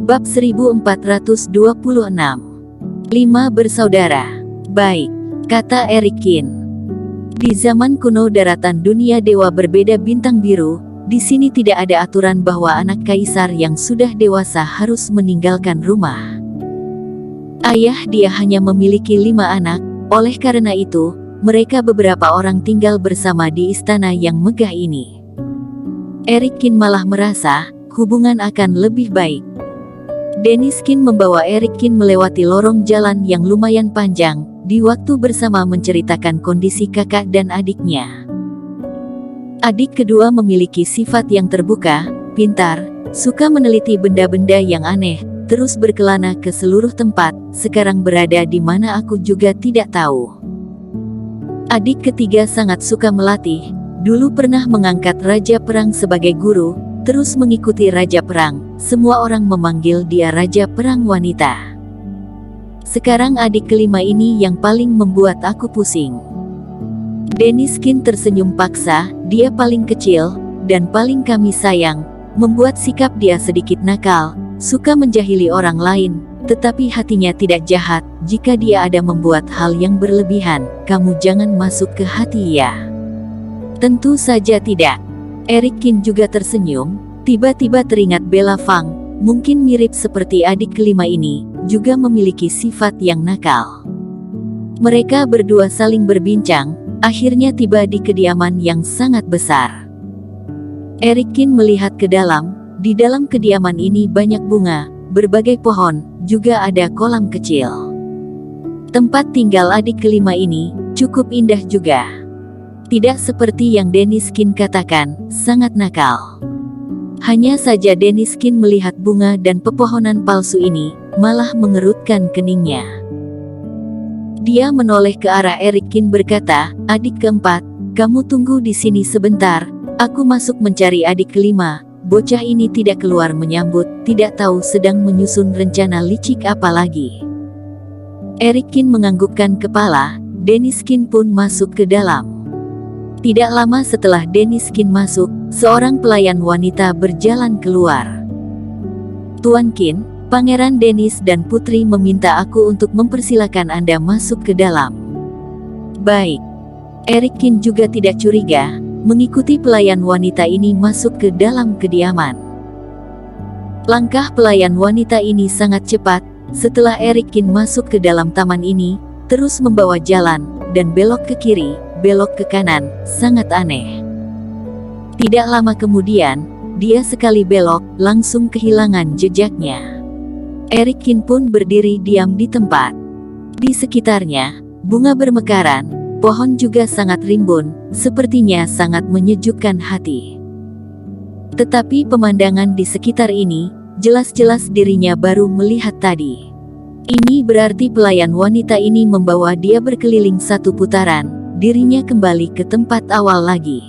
Bab 1426. 5 bersaudara. Baik, kata Erikin. Di zaman kuno daratan dunia dewa berbeda bintang biru, di sini tidak ada aturan bahwa anak kaisar yang sudah dewasa harus meninggalkan rumah. Ayah dia hanya memiliki 5 anak, oleh karena itu, mereka beberapa orang tinggal bersama di istana yang megah ini. Erikin malah merasa, hubungan akan lebih baik. Deniskin membawa Erikin melewati lorong jalan yang lumayan panjang, di waktu bersama menceritakan kondisi kakak dan adiknya. Adik kedua memiliki sifat yang terbuka, pintar, suka meneliti benda-benda yang aneh, terus berkelana ke seluruh tempat, sekarang berada di mana aku juga tidak tahu. Adik ketiga sangat suka melatih, dulu pernah mengangkat raja perang sebagai guru, terus mengikuti raja perang, semua orang memanggil dia raja perang wanita. Sekarang adik kelima ini yang paling membuat aku pusing. Deniskin tersenyum paksa, dia paling kecil, dan paling kami sayang, membuat sikap dia sedikit nakal, suka menjahili orang lain, tetapi hatinya tidak jahat. Jika dia ada membuat hal yang berlebihan, kamu jangan masuk ke hati ya. Tentu saja tidak. Erikin juga tersenyum, tiba-tiba teringat Bella Fang, mungkin mirip seperti adik kelima ini, juga memiliki sifat yang nakal. Mereka berdua saling berbincang, akhirnya tiba di kediaman yang sangat besar. Erikin melihat ke dalam, di dalam kediaman ini banyak bunga, berbagai pohon, juga ada kolam kecil. Tempat tinggal adik kelima ini, cukup indah juga. Tidak seperti yang Deniskin katakan, sangat nakal. Hanya saja Deniskin melihat bunga dan pepohonan palsu ini, malah mengerutkan keningnya. Dia menoleh ke arah Erikin berkata, adik keempat, kamu tunggu di sini sebentar, aku masuk mencari adik kelima. Bocah ini tidak keluar menyambut, tidak tahu sedang menyusun rencana licik apa lagi. Erikin menganggukkan kepala, Deniskin pun masuk ke dalam. Tidak lama setelah Deniskin masuk, seorang pelayan wanita berjalan keluar. Tuan Qin, Pangeran Denis dan Putri meminta aku untuk mempersilakan Anda masuk ke dalam. Baik. Erikin juga tidak curiga, mengikuti pelayan wanita ini masuk ke dalam kediaman. Langkah pelayan wanita ini sangat cepat, setelah Erikin masuk ke dalam taman ini, terus membawa jalan, dan belok ke kiri, belok ke kanan, sangat aneh. Tidak lama kemudian, dia sekali belok, langsung kehilangan jejaknya. Erikin pun berdiri diam di tempat. Di sekitarnya, bunga bermekaran, pohon juga sangat rimbun, sepertinya sangat menyejukkan hati. Tetapi pemandangan di sekitar ini, jelas-jelas dirinya baru melihat tadi. Ini berarti pelayan wanita ini membawa dia berkeliling satu putaran, dirinya kembali ke tempat awal lagi.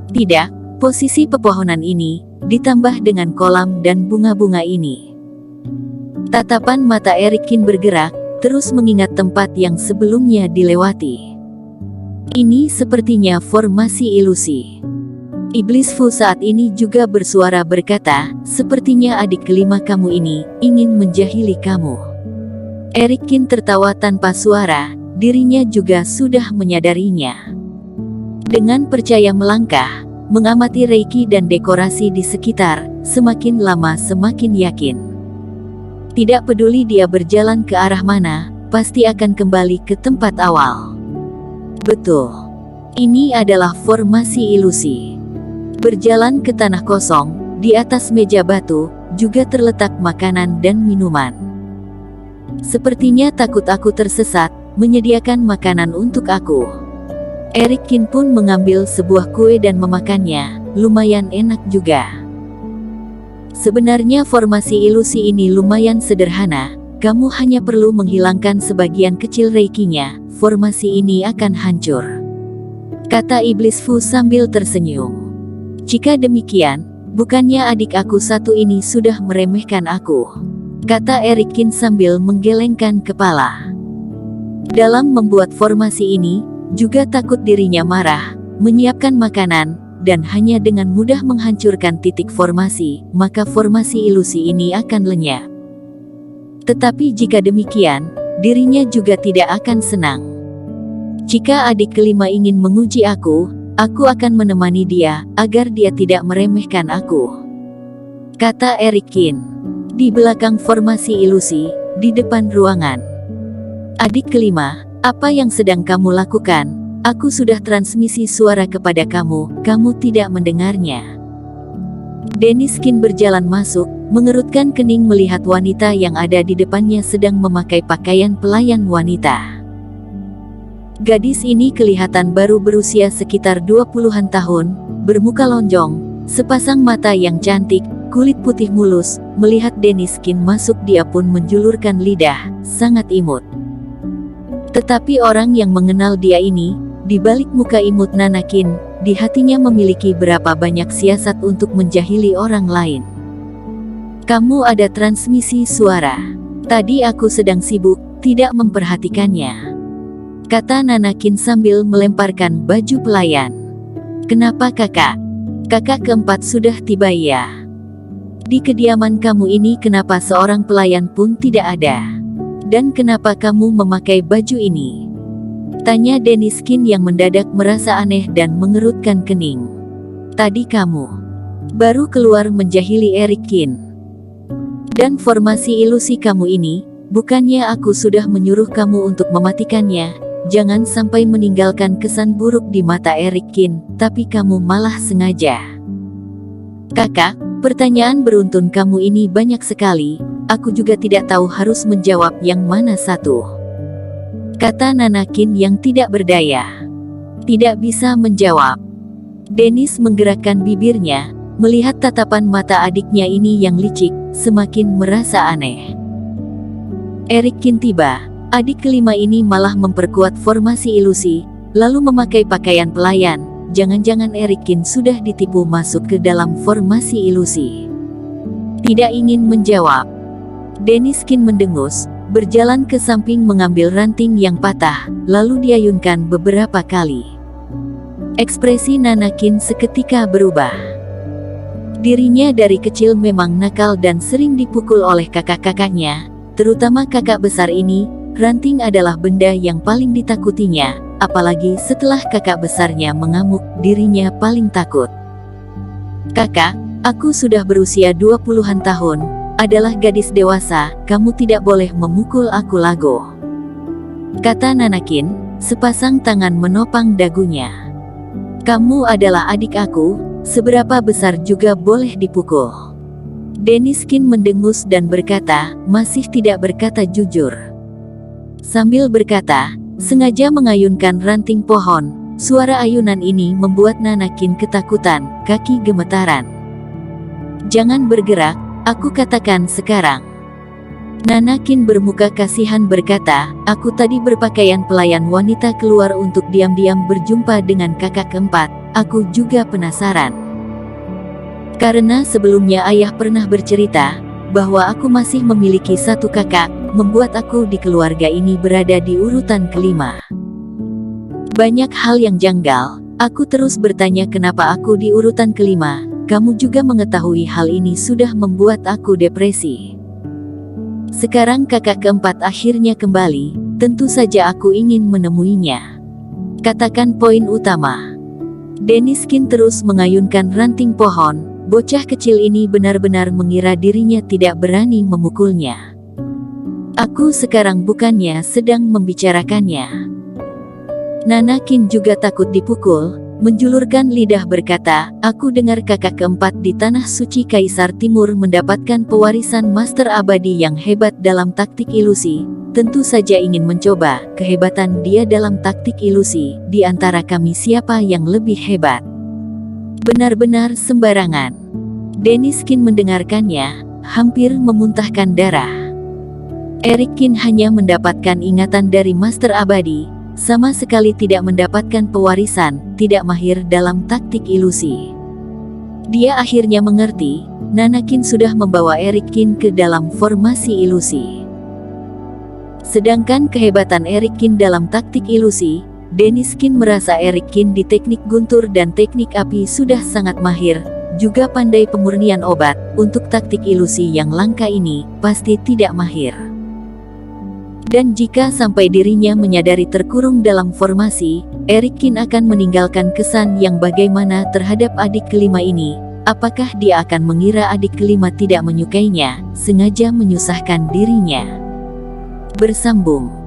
Tidak, posisi pepohonan ini, ditambah dengan kolam dan bunga-bunga ini. Tatapan mata Erikin bergerak, terus mengingat tempat yang sebelumnya dilewati. Ini sepertinya formasi ilusi. Iblis Fu saat ini juga bersuara berkata, sepertinya adik kelima kamu ini, ingin menjahili kamu. Erikin tertawa tanpa suara, dirinya juga sudah menyadarinya. Dengan percaya melangkah, mengamati reiki dan dekorasi di sekitar, semakin lama semakin yakin. Tidak peduli dia berjalan ke arah mana, pasti akan kembali ke tempat awal. Betul. Ini adalah formasi ilusi. Berjalan ke tanah kosong, di atas meja batu, juga terletak makanan dan minuman. Sepertinya takut aku tersesat, menyediakan makanan untuk aku. Erikin pun mengambil sebuah kue dan memakannya, lumayan enak juga. Sebenarnya formasi ilusi ini lumayan sederhana, kamu hanya perlu menghilangkan sebagian kecil reikinya, formasi ini akan hancur. Kata Iblis Fu sambil tersenyum. Jika demikian, bukannya adik aku satu ini sudah meremehkan aku? Kata Erikin sambil menggelengkan kepala. Dalam membuat formasi ini, juga takut dirinya marah, menyiapkan makanan, dan hanya dengan mudah menghancurkan titik formasi, maka formasi ilusi ini akan lenyap. Tetapi jika demikian, dirinya juga tidak akan senang. Jika adik kelima ingin menguji aku akan menemani dia, agar dia tidak meremehkan aku, kata Erikin. Di belakang formasi ilusi, di depan ruangan. Adik kelima, apa yang sedang kamu lakukan? Aku sudah transmisi suara kepada kamu, kamu tidak mendengarnya. Deniskin berjalan masuk, mengerutkan kening melihat wanita yang ada di depannya sedang memakai pakaian pelayan wanita. Gadis ini kelihatan baru berusia sekitar 20-an tahun, bermuka lonjong, sepasang mata yang cantik, kulit putih mulus. Melihat Deniskin masuk, dia pun menjulurkan lidah, sangat imut. Tetapi orang yang mengenal dia ini, di balik muka imut Nanakin, di hatinya memiliki berapa banyak siasat untuk menjahili orang lain. Kamu ada transmisi suara. Tadi aku sedang sibuk, tidak memperhatikannya, kata Nanakin sambil melemparkan baju pelayan. Kenapa kakak? Kakak keempat sudah tiba ya? Di kediaman kamu ini kenapa seorang pelayan pun tidak ada? Dan kenapa kamu memakai baju ini? Tanya Deniskin yang mendadak merasa aneh dan mengerutkan kening. Tadi kamu baru keluar menjahili Erikin. Dan formasi ilusi kamu ini, bukannya aku sudah menyuruh kamu untuk mematikannya? Jangan sampai meninggalkan kesan buruk di mata Erikin, tapi kamu malah sengaja. Kakak, pertanyaan beruntun kamu ini banyak sekali, aku juga tidak tahu harus menjawab yang mana satu, kata Nanakin yang tidak berdaya. Tidak bisa menjawab. Denis menggerakkan bibirnya, melihat tatapan mata adiknya ini yang licik, semakin merasa aneh. Erikin tiba. Adik kelima ini malah memperkuat formasi ilusi, lalu memakai pakaian pelayan. Jangan-jangan Erikin sudah ditipu masuk ke dalam formasi ilusi. Tidak ingin menjawab, Deniskin mendengus, berjalan ke samping mengambil ranting yang patah, lalu diayunkan beberapa kali. Ekspresi Nanakin seketika berubah. Dirinya dari kecil memang nakal dan sering dipukul oleh kakak-kakaknya, terutama kakak besar ini. Ranting adalah benda yang paling ditakutinya, apalagi setelah kakak besarnya mengamuk, dirinya paling takut. Kakak, aku sudah berusia 20-an tahun, adalah gadis dewasa, kamu tidak boleh memukul aku lago, kata Nanakin, sepasang tangan menopang dagunya. Kamu adalah adik aku, seberapa besar juga boleh dipukul. Deniskin mendengus dan berkata, masih tidak berkata jujur. Sambil berkata, sengaja mengayunkan ranting pohon. Suara ayunan ini membuat Nanakin ketakutan, kaki gemetaran. Jangan bergerak, aku katakan sekarang. Nanakin bermuka kasihan berkata, aku tadi berpakaian pelayan wanita keluar untuk diam-diam berjumpa dengan kakak keempat. Aku juga penasaran. Karena sebelumnya ayah pernah bercerita bahwa aku masih memiliki satu kakak, membuat aku di keluarga ini berada di urutan kelima. Banyak hal yang janggal, aku terus bertanya kenapa aku di urutan kelima. Kamu juga mengetahui hal ini sudah membuat aku depresi. Sekarang kakak keempat akhirnya kembali, tentu saja aku ingin menemuinya. Katakan poin utama. Deniskin terus mengayunkan ranting pohon. Bocah kecil ini benar-benar mengira dirinya tidak berani memukulnya. Aku sekarang bukannya sedang membicarakannya. Nanakin juga takut dipukul, menjulurkan lidah berkata, aku dengar kakak keempat di Tanah Suci Kaisar Timur mendapatkan pewarisan master abadi yang hebat dalam taktik ilusi. Tentu saja ingin mencoba kehebatan dia dalam taktik ilusi. Di antara kami siapa yang lebih hebat? Benar-benar sembarangan. Deniskin mendengarkannya, hampir memuntahkan darah. Erikin hanya mendapatkan ingatan dari Master Abadi, sama sekali tidak mendapatkan pewarisan, tidak mahir dalam taktik ilusi. Dia akhirnya mengerti, Nanakin sudah membawa Erikin ke dalam formasi ilusi. Sedangkan kehebatan Erikin dalam taktik ilusi, Denikin merasa Erikin di teknik guntur dan teknik api sudah sangat mahir, juga pandai pemurnian obat. Untuk taktik ilusi yang langka ini, pasti tidak mahir. Dan jika sampai dirinya menyadari terkurung dalam formasi, Erikin akan meninggalkan kesan yang bagaimana terhadap adik kelima ini. Apakah dia akan mengira adik kelima tidak menyukainya, sengaja menyusahkan dirinya? Bersambung.